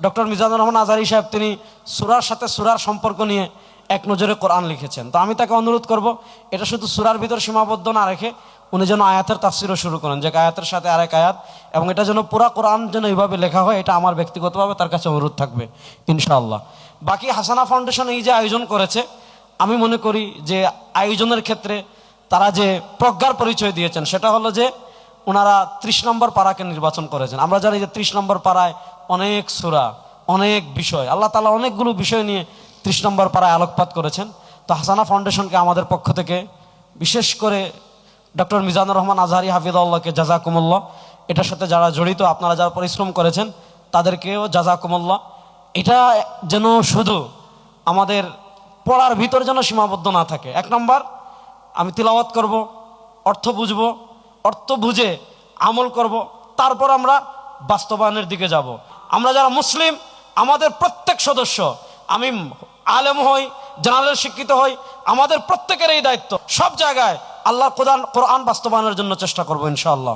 Doctor Mizanur Rahman Azhari সাহেব তিনি সূরার সাথে সূরার সম্পর্ক নিয়ে এক নজরে কোরআন লিখেছেন। তো আমি তাকে অনুরোধ করব এটা শুধু সূরার ভিতর সীমাবদ্ধ না রেখে উনি যেন আয়াতের তাফসিরও শুরু করেন, যে আয়াতের সাথে আরেক আয়াত, এবং এটা যেন পুরা কোরআন যেন এইভাবে লেখা হয়, এটা আমার ব্যক্তিগতভাবে তার কাছে অনুরোধ থাকবে ইনশাআল্লাহ। বাকি হাসানা ফাউন্ডেশন এই যে আয়োজন করেছে, আমি মনে করি যে আয়োজনের ক্ষেত্রে তারা যে প্রজ্ঞার পরিচয় দিয়েছেন সেটা হলো যে ওনারা 30 নম্বর পাড়াকে নির্বাচন করেছেন। আমরা জানি যে 30 নম্বর পাড়ায় অনেক সূরা, অনেক বিষয়, আল্লাহ তাআলা অনেকগুলো বিষয় নিয়ে 30 নম্বর পাড়ায় আলোকপাত করেছেন। তো হাসানা ফাউন্ডেশনকে আমাদের পক্ষ থেকে, বিশেষ করে ডক্টর মিজানুর রহমান আজহারী হাফিজাহুল্লাহকে জাযাকুমুল্লাহ, এটার সাথে যারা জড়িত, আপনারা যারা পরিশ্রম করেছেন তাদেরকেও জাযাকুমুল্লাহ। এটা যেন শুধু আমাদের পড়ার ভিতর যেন সীমাবদ্ধ না থাকে। 1 নম্বর আমি তিলাওয়াত করব, অর্থ বুঝবো, অর্থ বুঝে আমল করব, তারপর আমরা বাস্তবায়নের দিকে যাব। আমরা যারা মুসলিম, আমাদের প্রত্যেক সদস্য, আমি আলেম হই, জেনারেল শিক্ষিত হই, আমাদের প্রত্যেকের এই দায়িত্ব, সব জায়গায় আল্লাহর কোরআন বাস্তবায়নের জন্য চেষ্টা করব ইনশাআল্লাহ।